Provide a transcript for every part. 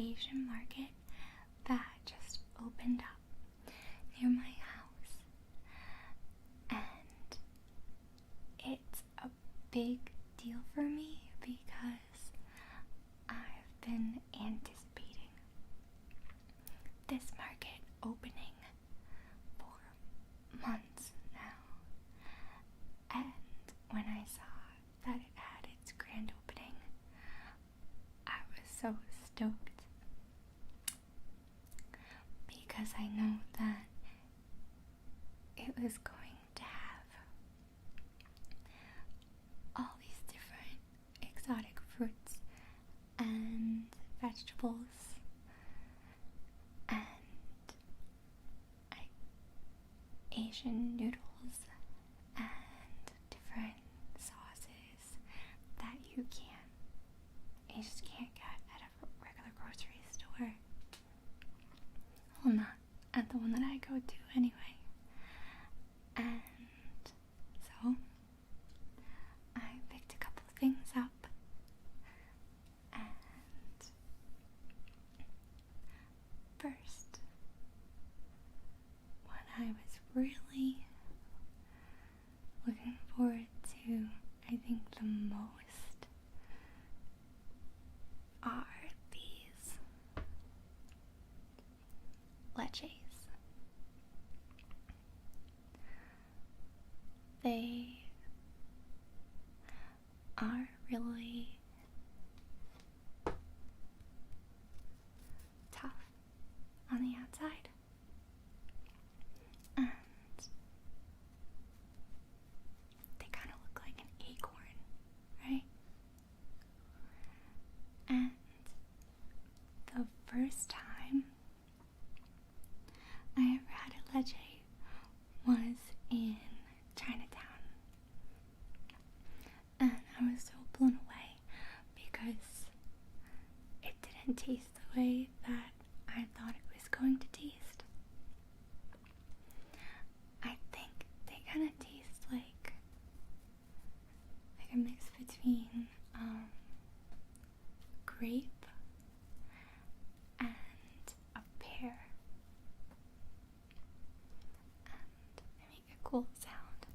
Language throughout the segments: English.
Asian market that just opened up near my house, and it's a big deal for me because I've been anticipating this market opening for months now, and when I saw that it had its grand opening, I was so stoked because I know that it was going to have all these different exotic fruits and vegetables and Asian noodles and different sauces that you just can't get at a regular grocery store. Well, not at the one that I go to anyway. And so I picked a couple of things up, and first, what I was really looking forward to, I think the most, are these leches. They are really tough on the outside, and they kind of look like an acorn, right? And the first time I ever had a leche was in Chinatown, and I was so blown away because it didn't taste the way that I thought it was going to taste. I think they kind of taste like a mix between grape and a pear, and they make a cool sound.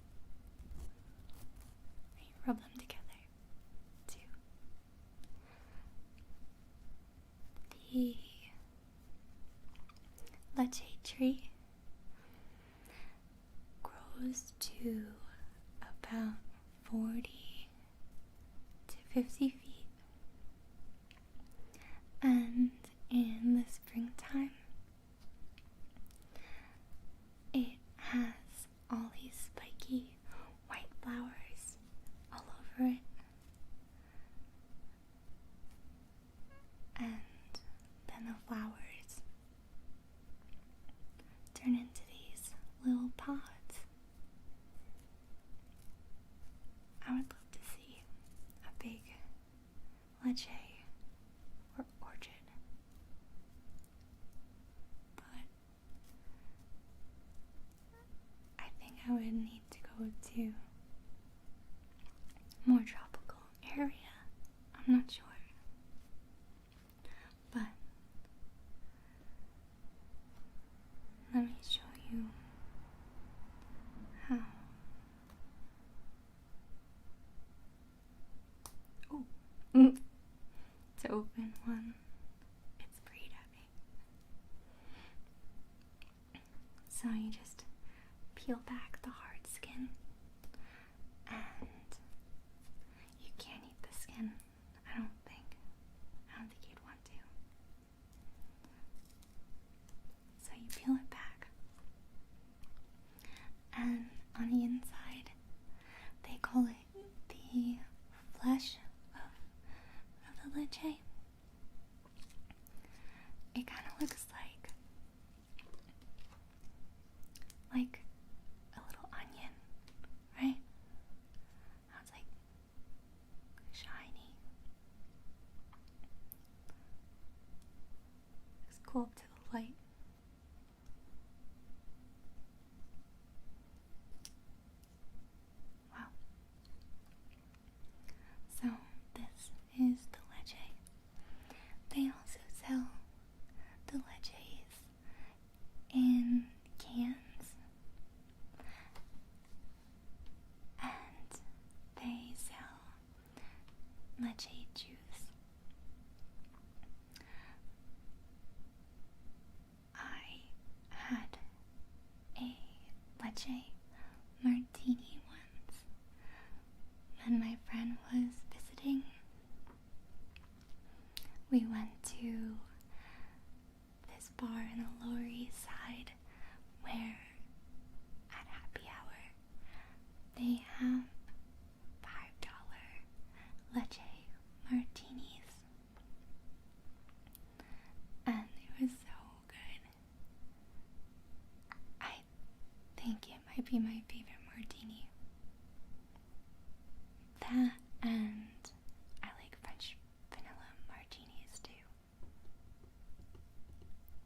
You rub them together too. The leche tree grows to about 40 to 50 feet, and in the springtime it has all these spiky white flowers all over it, and then the flowers turn into these little pods. I would love to see a big leche or orchard, but I think I would need to go to a more tropical area. I'm not sure, but let me show you how. To open one, it's pretty heavy. So you just peel back the hard skin, and you can't eat the skin, I don't think. I don't think you'd want to. So you peel it back, and on the inside, they call it the flesh of the leche. It kind of looks like a little onion, right? How it's like shiny. Let's go up to the light. Wow. So this is the leche. They also sell leche martini once when my friend was visiting. We went to this bar in the Lower East Side where at happy hour they have $5 leche martinis, and it was so good. I think it might be my favorite martini. That, and I like French vanilla martinis too.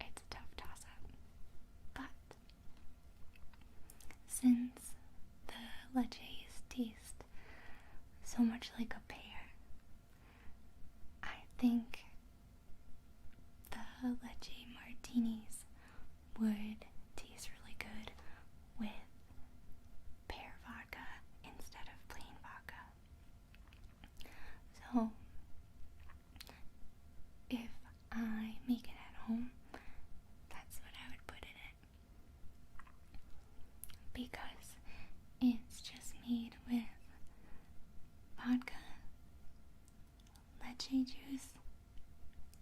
It's a tough toss-up, but since the leches taste so much like a pear, I think the leche martinis would taste really good with pear vodka instead of plain vodka. So if I make it at home, that's what I would put in it, because it's just made with vodka, leche juice,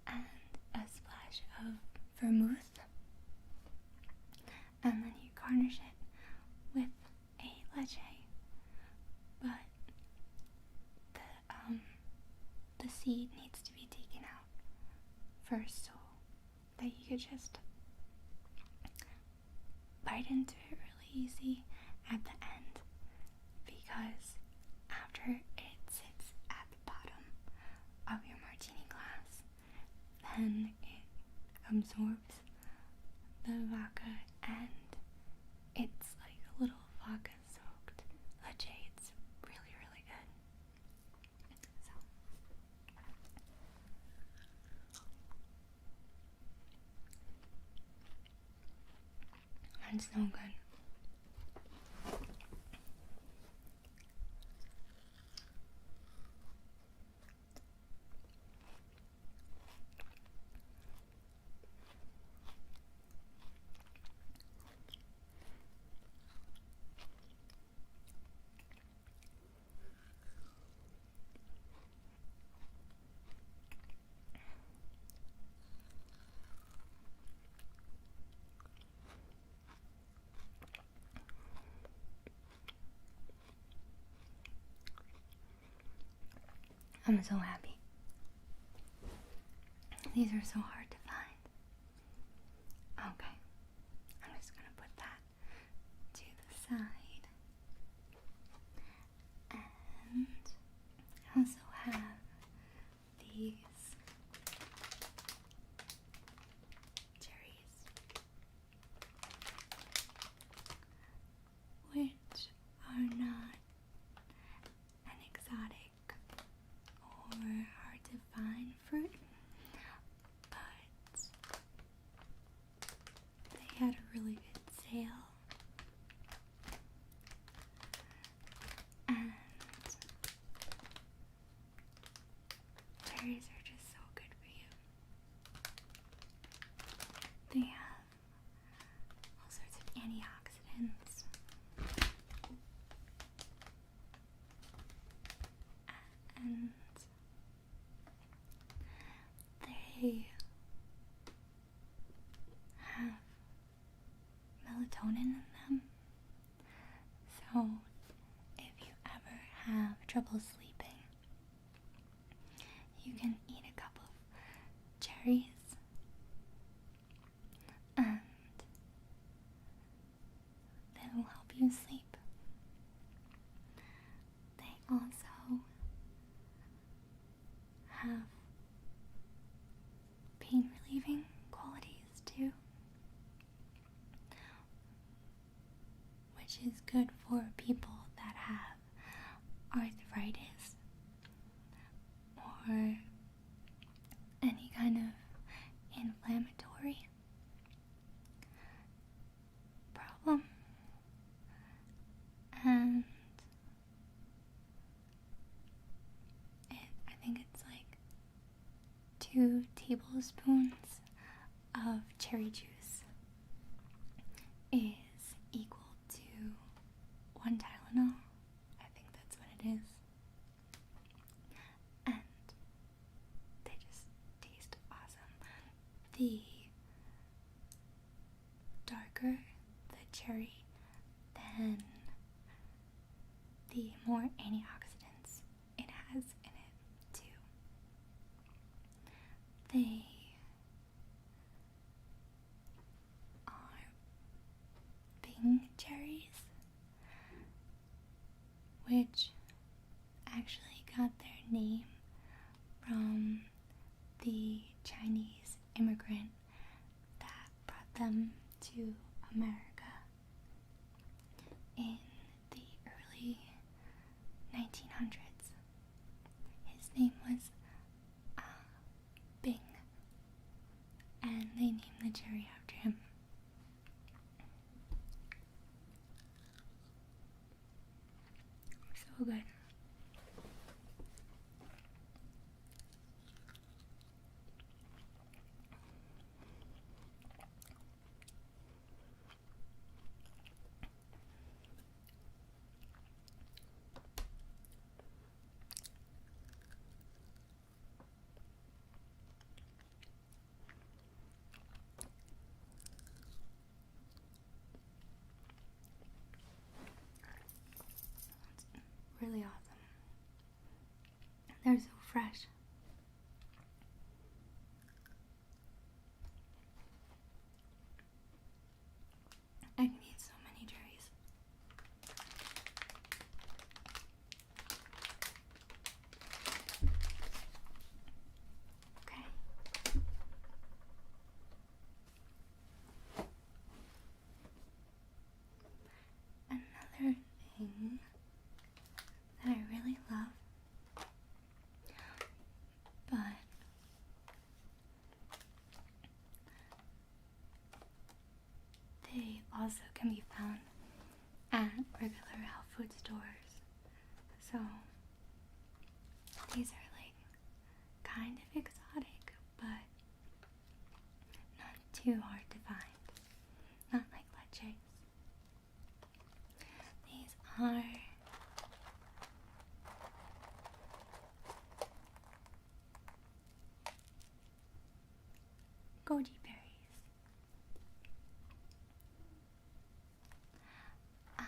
and a splash of vermouth, and then you garnish it with a leche. But the seed needs to be taken out first so that you could just bite into it really easy at the end, because after it sits at the bottom of your martini glass, then it absorbs the vodka and it's like a little vodka soaked leche. It's really, really good. So it's so good. I'm so happy. These are so hard to find. Okay, I'm just gonna put that to the side. And I also have these cherries, which are not an exotic or hard to find fruit, but they had a really good sale, and cherries are just so good for you. They have all sorts of antioxidants and they have melatonin in them. So if you ever have trouble sleeping, you can eat a cup of cherries and they will help you sleep. They also have pain relieving qualities too, which is good for people that have arthritis or any kind of inflammatory problem. And I think it's like 2 tablespoons of cherry juice is equal to the darker the cherry, then the more antioxidants it has in it too. They are Bing cherries, which actually got their name from the Chinese immigrant that brought them to America in the early 1900s. His name was Bing, and they named the cherry after him. So good. Really awesome. They're so fresh. I can eat so many cherries. Okay. Another thing that I really love, but they also can be found at regular health food stores. So these are like kind of exotic, but not too hard to find. Not like leches. These are goji berries. I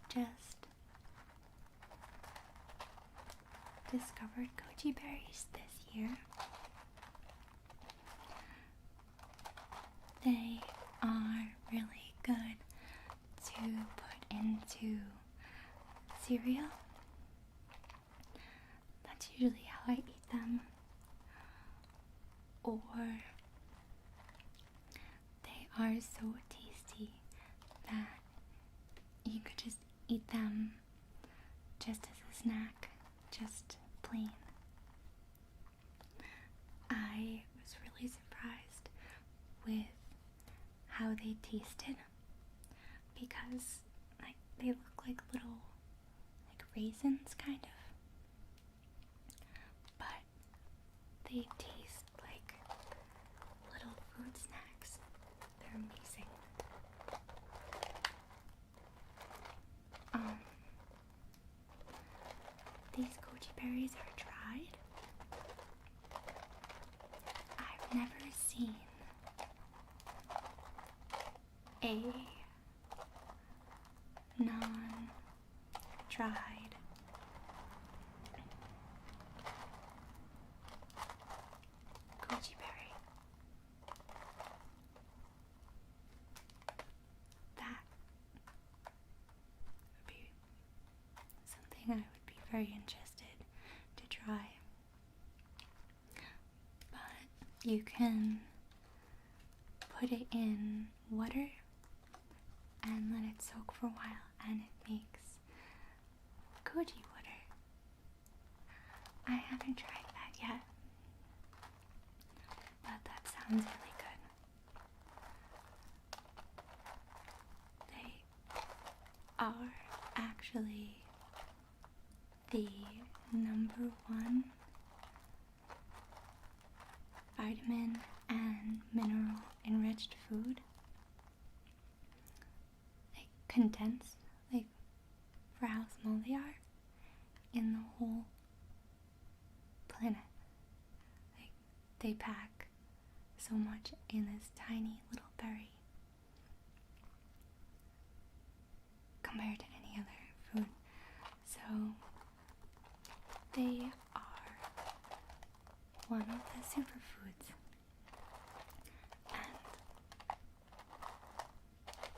just discovered goji berries this year. They are really good to put into cereal. That's usually how I eat them. Or they are so tasty that you could just eat them just as a snack, just plain. I was really surprised with how they tasted because like they look like little like raisins kind of, but they taste like little fruit snacks. They're amazing. These goji berries are dried. I've never seen a non-dried goji berry. That would be something I would be very interested to try. But you can put it in water and let it soak for a while, and it makes goji water. I haven't tried that yet, but that sounds really good. They are actually the #1 vitamin and mineral enriched food, like condensed, like for how small they are in the whole planet. Like they pack so much in this tiny little berry compared to any other food. So they are one of the superfoods, and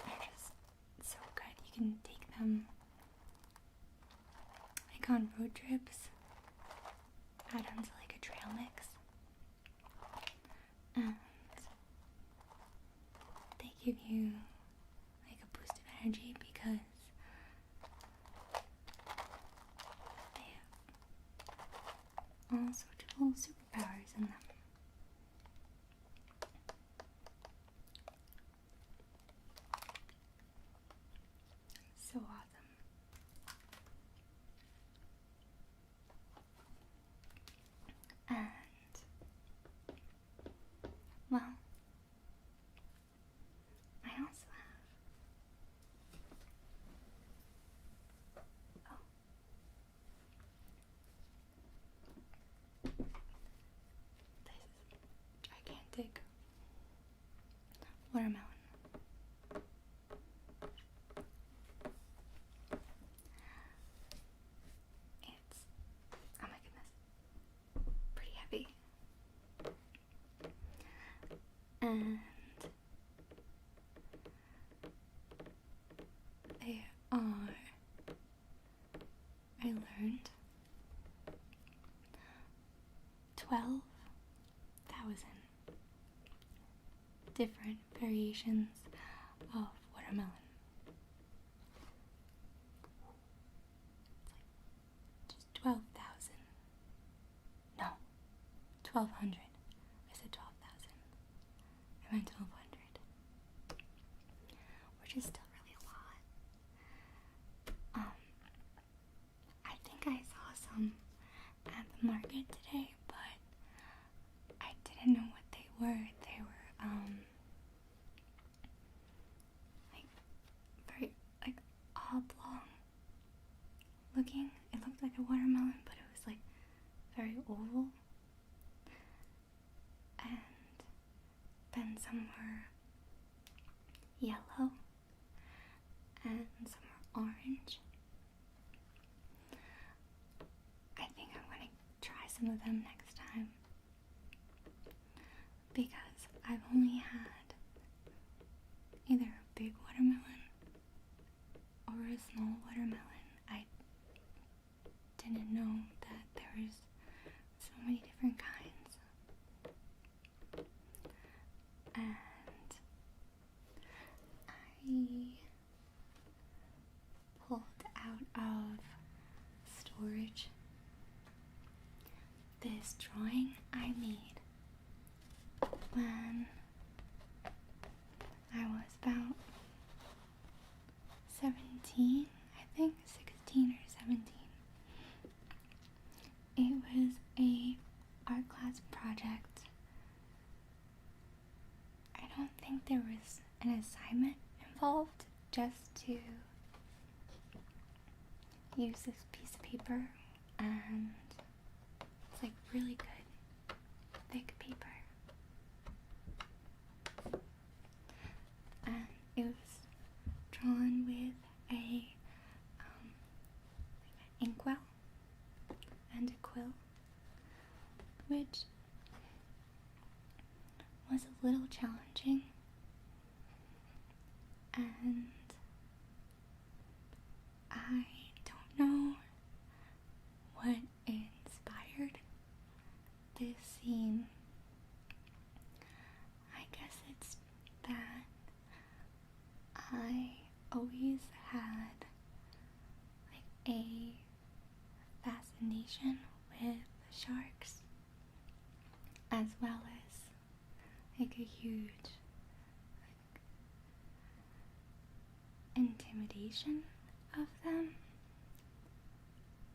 they're just so good. You can take them like on road trips, add them to like a trail mix, and they give you like a boost of energy because they have all sorts of little superpowers in them. So awesome. And well, I also have this gigantic watermelon. It's, oh my goodness, pretty heavy. And they are, I learned, 12,000 different variations of watermelon. It's like just 12,000. No, 1,200. I said 12,000. I meant 1,200. Which is still really a lot. I think I saw some at the market today, but I didn't know what they were. They were, like, very, like, oblong looking. It looked like a watermelon, but it was, like, very oval. And then some were yellow, and some were orange. I think I'm gonna try some of them next time, because I've only had either a big watermelon or a small watermelon. I didn't know that there was so many different kinds. And I pulled out of storage this drawing I made when I was about 17, I think 16 or 17. It was a art class project. I don't think there was an assignment involved, just to use this piece of paper, and it's like really good thick paper, and it was drawn with a inkwell and a quill, which was a little challenging, and I don't know what inspired this scene. I guess it's that I always had like a fascination with sharks, as well as like a huge intimidation of them.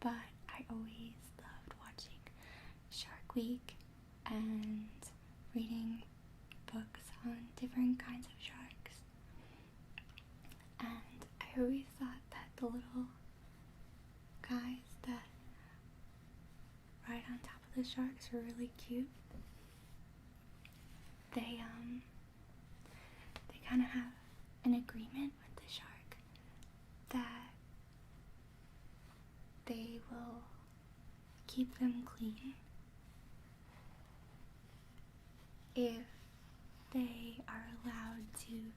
But I always loved watching Shark Week and reading books on different kinds of sharks. And I always thought that the little guys that ride on top of the sharks were really cute. they kind of have an agreement with the shark that they will keep them clean if they are allowed to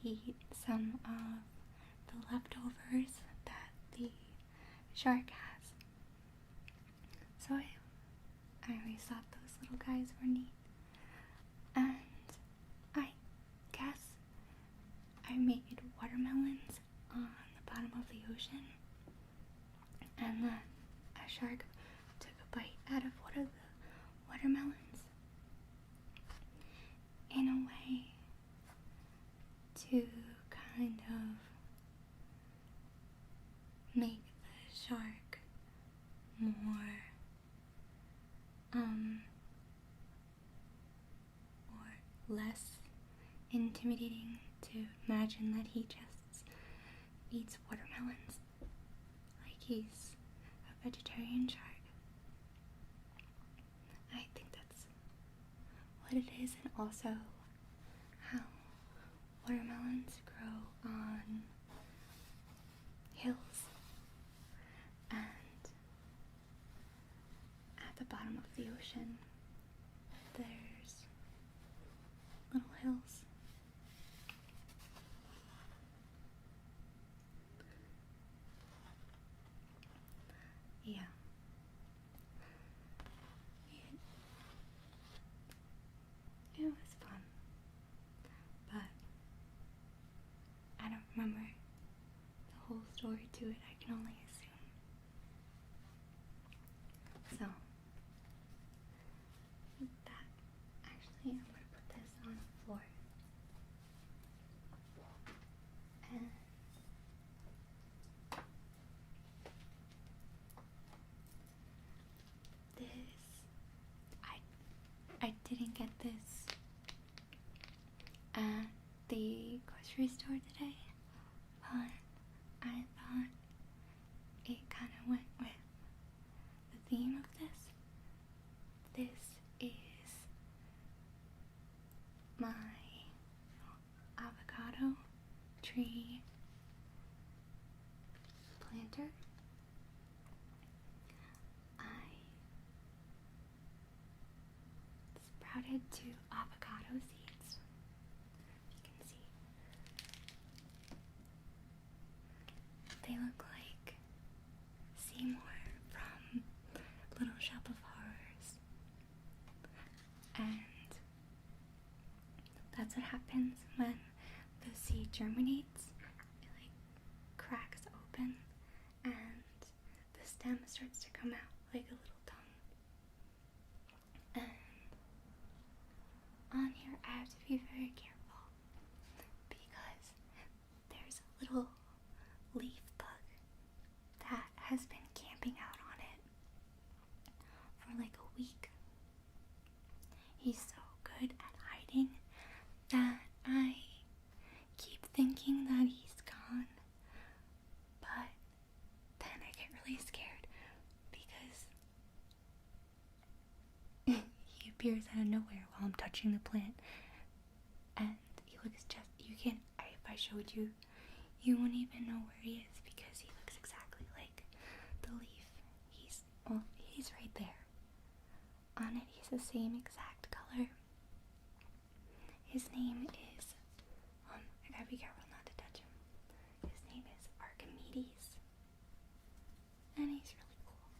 eat some of the leftovers that the shark has. So I always thought those little guys were neat. And I guess I made watermelons on the bottom of the ocean. And then a shark took a bite out of one of the watermelons. In a way to kind of make the shark more or less intimidating to imagine that he just eats watermelons like he's a vegetarian shark. I think that's what it is, and also how watermelons grow on hills, and at the bottom of the ocean there's little hills. Yeah. It was fun, but I don't remember the whole story to it. I can only assume. So, that, actually, I'm going to put this on the floor. And this, I didn't get this at the grocery store today, but I thought it kind of went with the theme of this. This is my avocado tree planter. I sprouted 2 avocado seeds. You can see. They look like Seymour from Little Shop of Horrors. And that's what happens when the seed germinates. It like cracks open and the stem starts to come out like a little tongue. And on here I have to be very careful because there's a little leaf bug that has been camping out on it for like a week. He's so good at hiding that I keep thinking that he's gone, but then I get really scared because he appears out of nowhere while I'm touching the plant, and he looks just, if I showed you, you wouldn't even know where he is because he looks exactly like the leaf. He's right there. On it, he's the same exact color. His name is, I gotta be careful not to touch him. His name is Archimedes, and he's really cool.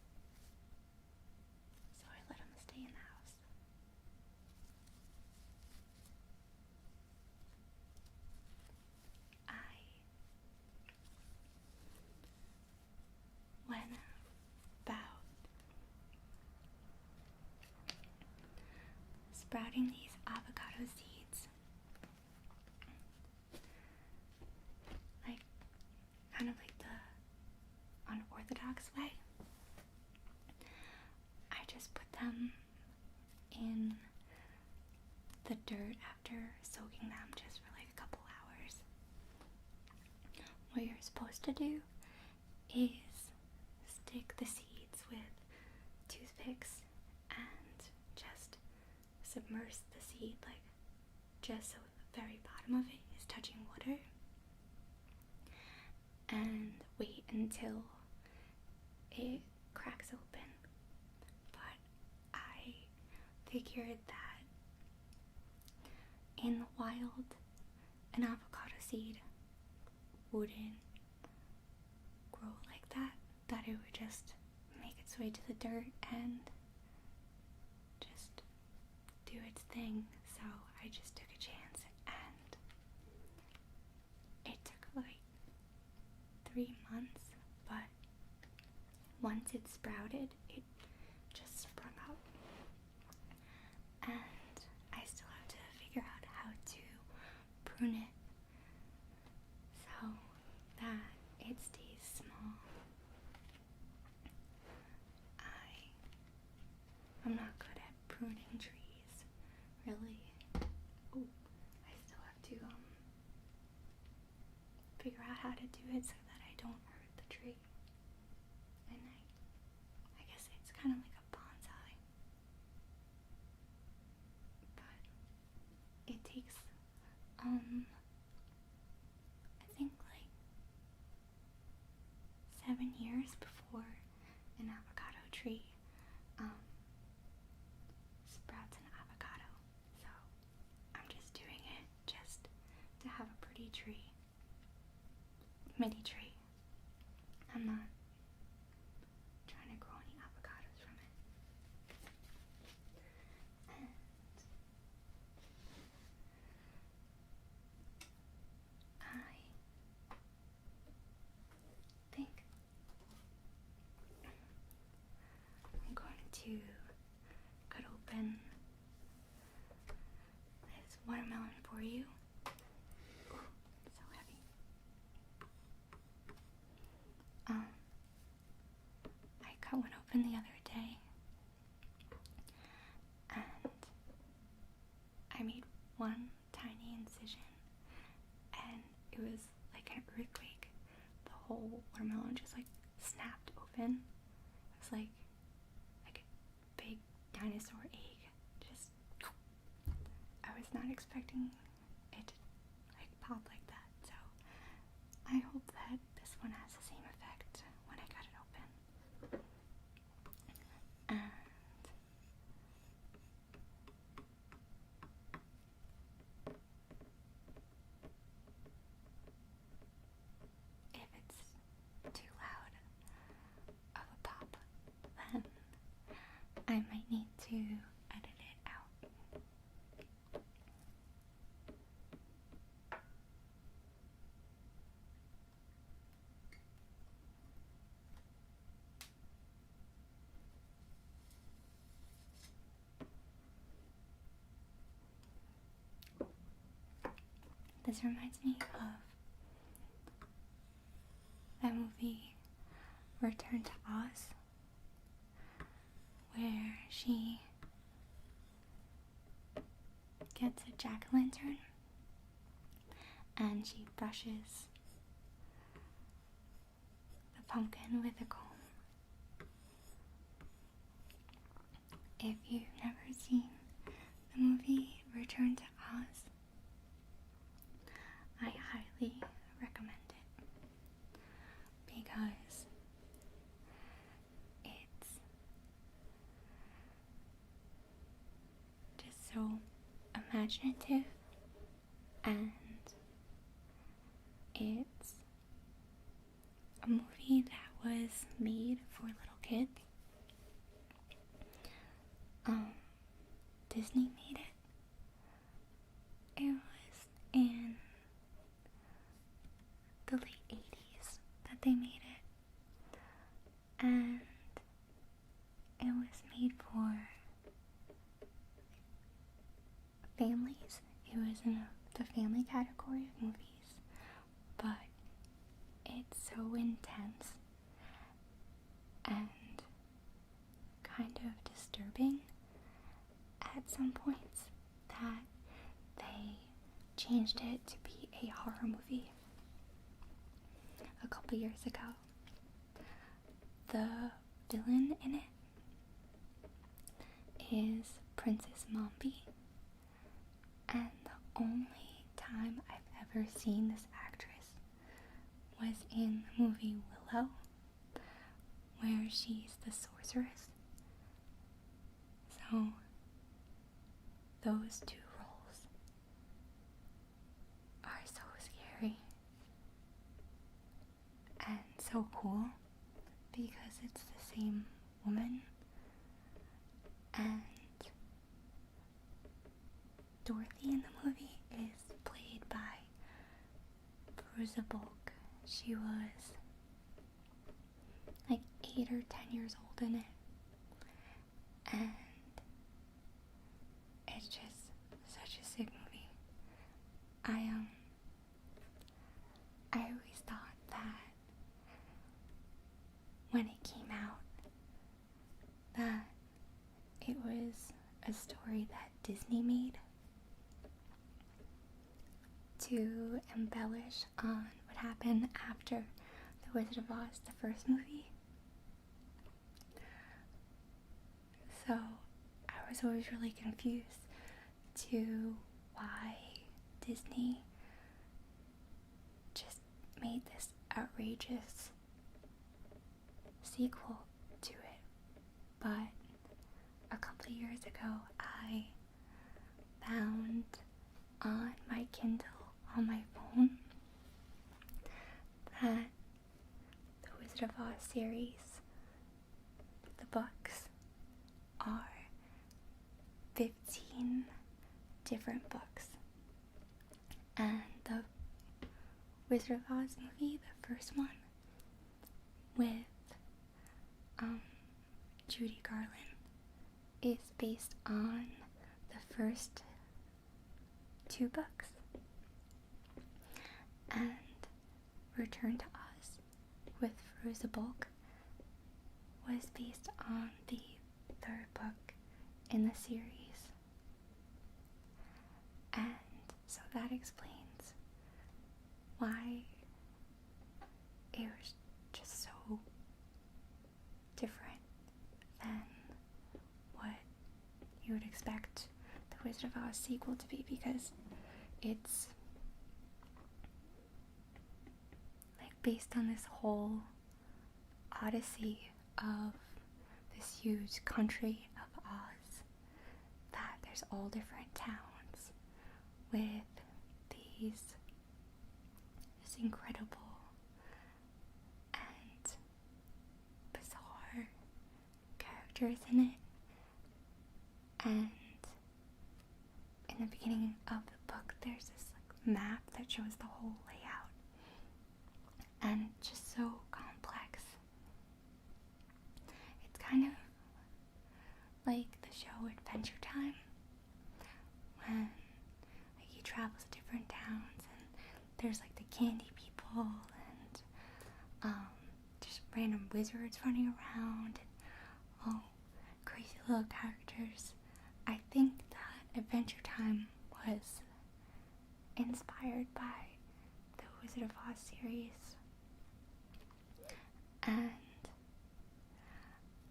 So I let him stay in the house. I went about sprouting these avocado seeds like kind of like the unorthodox way. I just put them in the dirt after soaking them just for like a couple hours. What you're supposed to do is stick the seeds with toothpicks and just submerge the seeds seed, like just so the very bottom of it is touching water, and wait until it cracks open. But I figured that in the wild, an avocado seed wouldn't grow like that, that it would just make its way to the dirt and just do its thing. So I just took a chance, and it took like 3 months, but once it sprouted, it just sprung up. And I still have to figure out how to prune it so that it stays small. I'm not good at pruning trees, really. Oh, I still have to figure out how to do it so that I don't hurt the tree. And I guess it's kind of like a bonsai, but it takes I think like 7 years before an avocado tree sprouts an avocado. So I'm just doing it just to have a pretty tree, mini tree. I'm not trying to grow any avocados from it. And I think I'm going to cut open this watermelon for you. Ooh, it's so heavy. I cut one open the other day, and I made one tiny incision, and it was like an earthquake. The whole watermelon just like snapped open. It was like a big dinosaur egg. Just, I was not expecting it to like pop like that. So I hope that this one has the same effect when I cut it open. And if it's too loud of a pop, then I might need to edit it out. This reminds me of that movie Return to Oz, where she gets a jack-o'-lantern and she brushes the pumpkin with a comb. If you've never seen the movie Return to Oz, I highly recommend it because it's just so imaginative, and it's a movie that was made for little kids. Disney made it. It was in the late 80s that they made it, and it was made for families. It was in the family category of movies, but it's so intense and kind of disturbing at some points that they changed it to be a horror movie a couple years ago. The villain in it is Princess Mombi, And the only time I've ever seen this actress was in the movie Willow, where she's the sorceress. So, those two roles are so scary and so cool because it's the same woman. And Dorothy in the movie is played by Bruce Bulk. She was like 8 or 10 years old in it. And it's just such a sick movie. I always thought that when it came out that it was a story that Disney made to embellish on what happened after The Wizard of Oz, the first movie. So I was always really confused to why Disney just made this outrageous sequel to it. But a couple of years ago, I found on my Kindle on my phone that the Wizard of Oz series, the books, are 15 different books. And the Wizard of Oz movie, the first one, with Judy Garland, is based on the first 2 books. And Return to Oz with Rosa Bulk was based on the 3rd book in the series. And so that explains why it was just so different than what you would expect the Wizard of Oz sequel to be, because it's like based on this whole odyssey of this huge country of Oz, that there's all different towns with this incredible and bizarre characters in it. And in the beginning of the book, there's this map that shows the whole layout, and it's just so complex. It's kind of like the show Adventure Time, when he travels to different towns and there's like the candy people and just random wizards running around and all crazy little characters. I think that Adventure Time was inspired by the Wizard of Oz series, and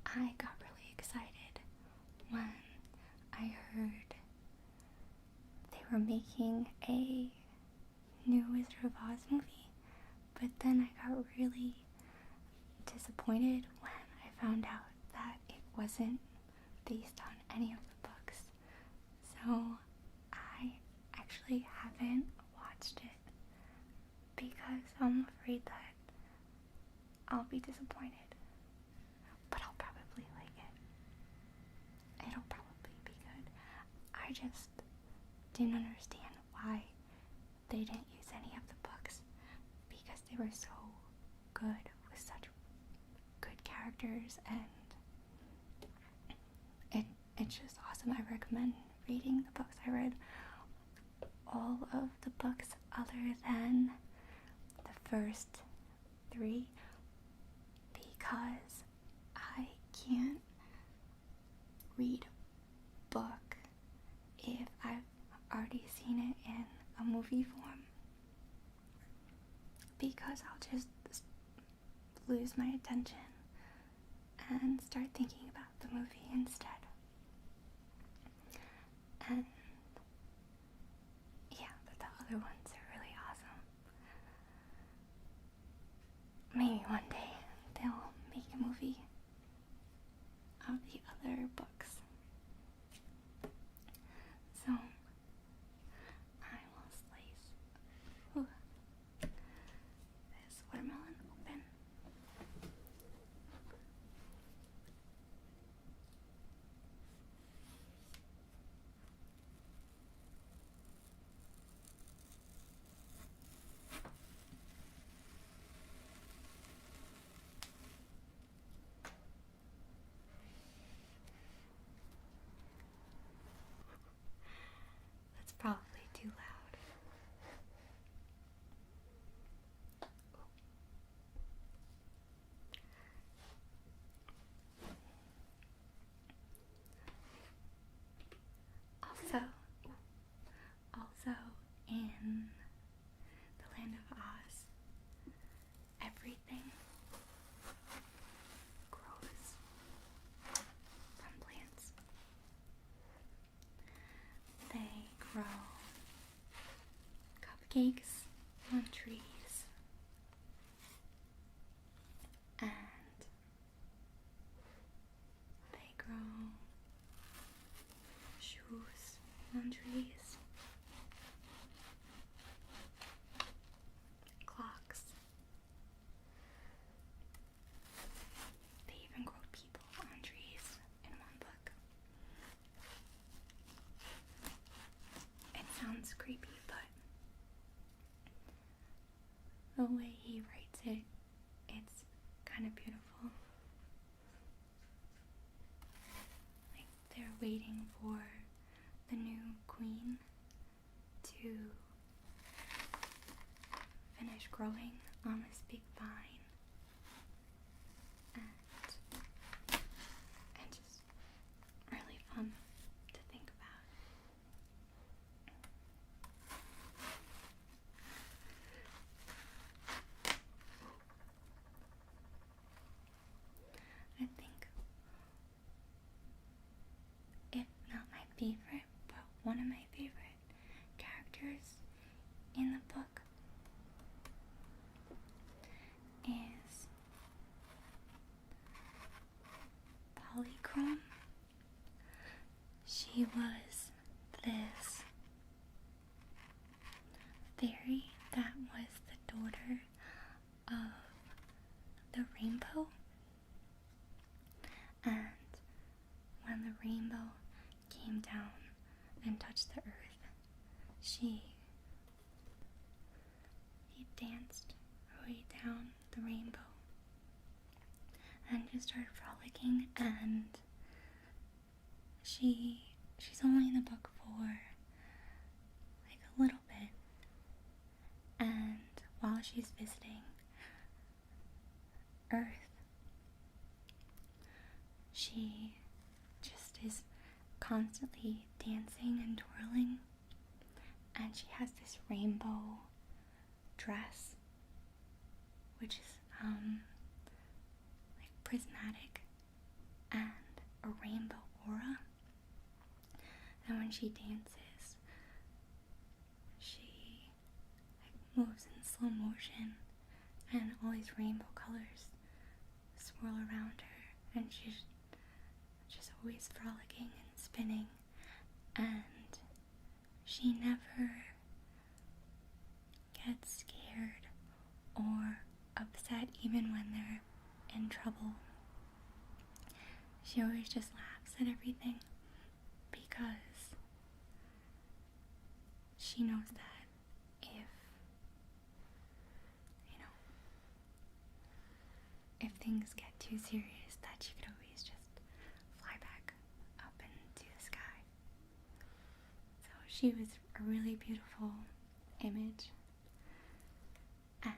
I got really excited when I heard they were making a new Wizard of Oz movie, but then I got really disappointed when I found out that it wasn't based on any of the books. So I actually haven't watched it because I'm afraid that I'll be disappointed, but I'll probably like it. It'll probably be good. I just didn't understand why they didn't use any of the books, because they were so good with such good characters, and it's just awesome. I recommend reading the books. I read all of the books other than the first 3 because I can't read a book if I've already seen it in a movie form, because I'll just lose my attention and start thinking about the movie instead. And other ones are really awesome. Maybe one day they'll make a movie of the other books. So I will slice this watermelon open. That's probably too loud. Also in the land of Oz, everything grows from plants. They grow cupcakes on trees, and they grow shoes on trees, clocks. They even grow people on trees in one book. It sounds creepy, but the way he writes it, it's kind of beautiful. Like they're waiting for the new queen to finish growing on this big vine, and just really fun to think about. I think, if not my favorite, but one of my favorite characters in the book is Polychrome. She was this fairy that was the daughter of the rainbow, and when the rainbow came down and touched the earth, she danced her way down the rainbow and just started frolicking, and she's only in the book for like a little bit, and while she's visiting Earth, she just is constantly dancing and twirling, and she has this rainbow dress which is like prismatic and a rainbow aura, and when she dances she like moves in slow motion and all these rainbow colors swirl around her, and she's just always frolicking and spinning, and she never gets scared or upset even when they're in trouble. She always just laughs at everything because she knows that if things get too serious, that she could always just fly back up into the sky. So she was a really beautiful image, and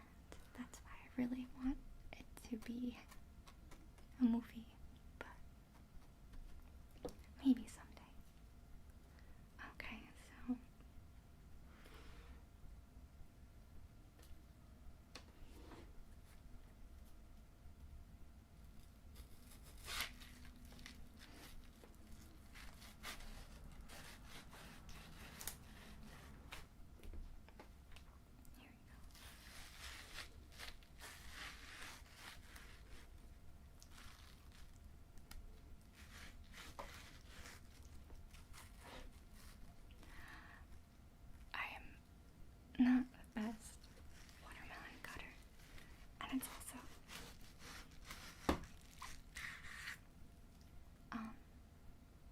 that's why I really want it to be a movie, but maybe someday. Okay, so not the best watermelon cutter, and it's also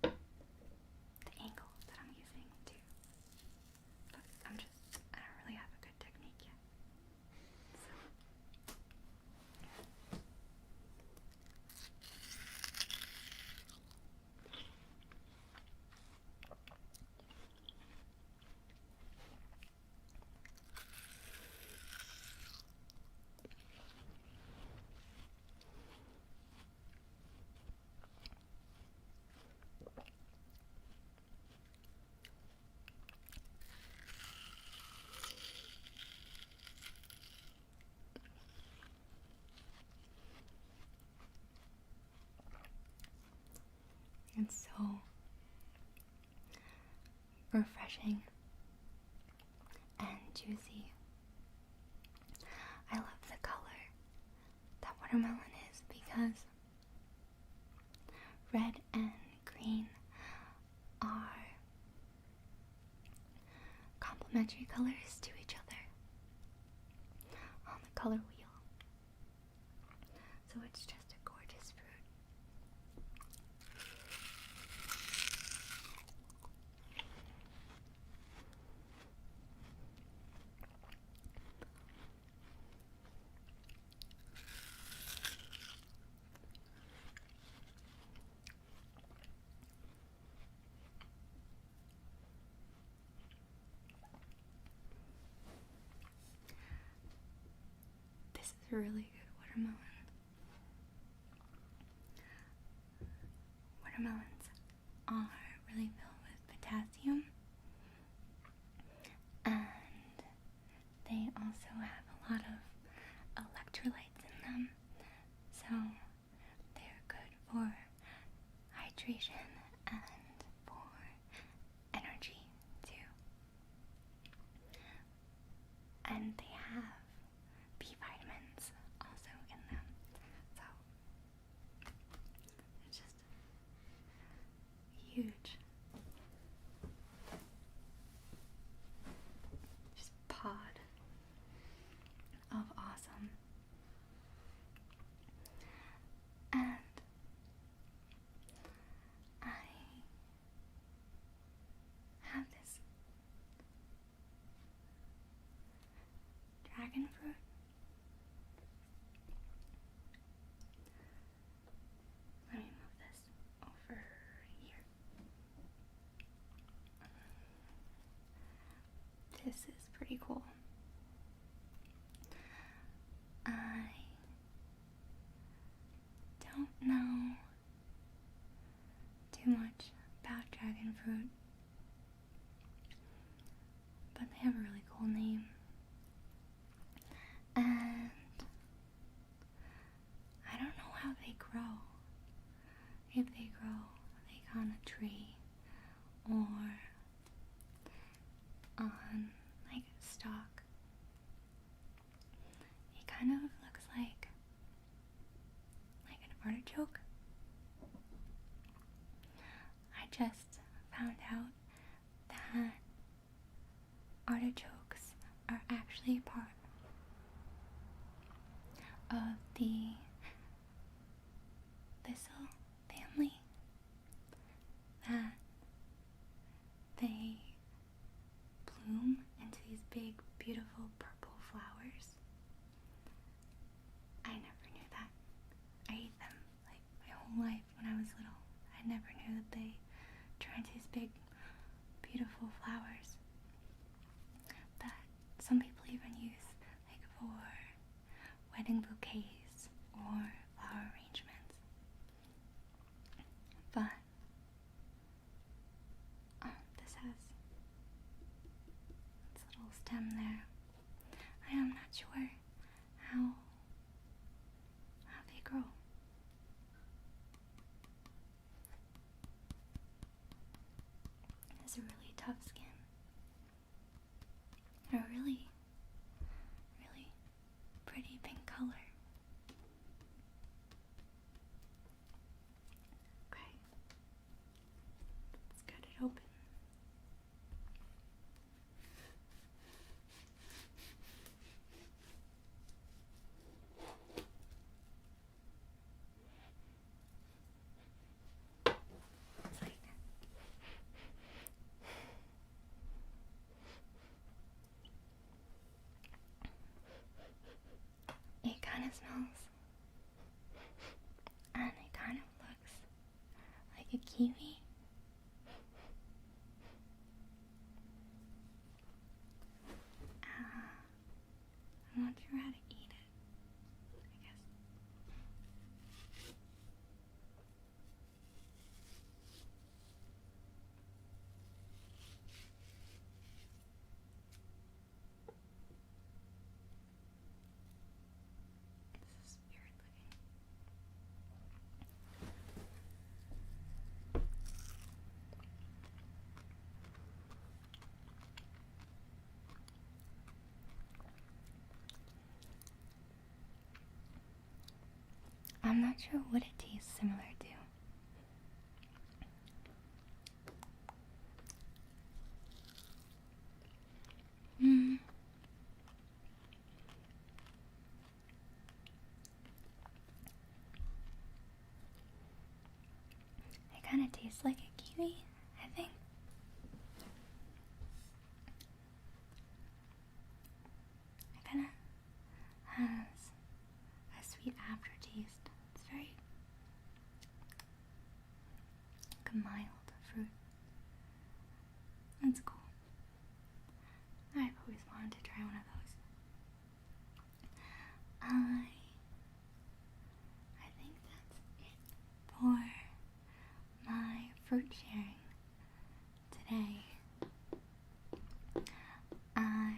the angle that I'm using too. But I don't really have a good technique yet. So. It's so refreshing and juicy. I love the color that watermelon is because red and green are complementary colors to each other on the color wheel. So it's just a gorgeous fruit. This is a really good watermelon. Watermelons are really filled with potassium, and they also have a lot of electrolytes in them, so they're good for hydration and for energy too. And they have B vitamins also in them, so it's just huge. Just pod of awesome. And I have this dragon fruit. Let me move this over here. This is pretty cool. I don't know too much about dragon fruit, but they have a really cool name. And I don't know how they grow. If they grow like on a tree or on like a stalk. It kind of looks like an artichoke. I just found out that artichokes are actually part of the thistle family, that they bloom into these big, beautiful purple flowers. I never knew that. I ate them like my whole life when I was little. I never knew that they turn into these big, beautiful flowers that some people even use like for wedding bouquets or flower arrangements. But this has its little stem there. I am not sure how they grow. It has a really tough skin. And a really, really pretty pink color. Okay. Let's cut it open. it smells. And it kind of looks like a kiwi. I'm not sure how to eat it, I guess. This is weird looking. I'm not sure what it tastes similar to. It kind of tastes like a kiwi, I think. It kind of has a sweet aftertaste. It's very like a mild fruit. That's cool. I've always wanted to try one of those. I think that's it for my fruit sharing today. I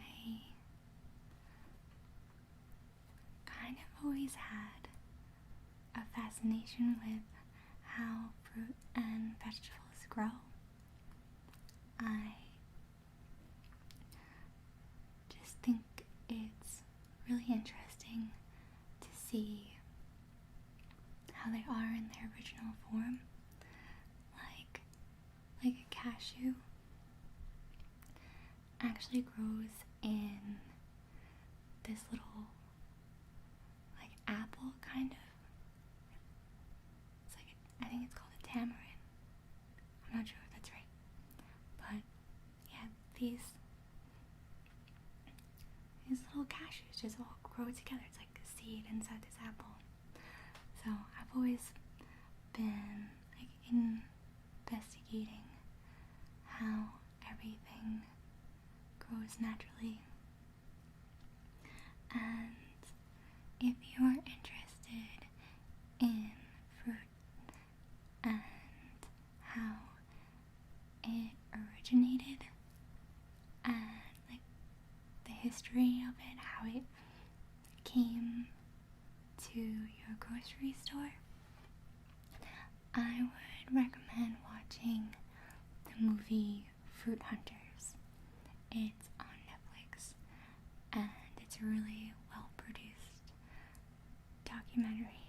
kind of always had a fascination with how fruit and vegetables grow. I just think it's really interesting to see how they are in their original form. Like a cashew actually grows in this little like apple kind of. It's like I think it's called a tamarind. I'm not sure if that's right. But yeah, these little cashews just all grow together. It's like a seed inside this apple. So I've always been like investigating how everything grows naturally. And if you're interested in fruit and how it originated and like the history of it, how it came to your grocery store, I would recommend watching the movie Fruit Hunters. It's on Netflix and it's a really well produced documentary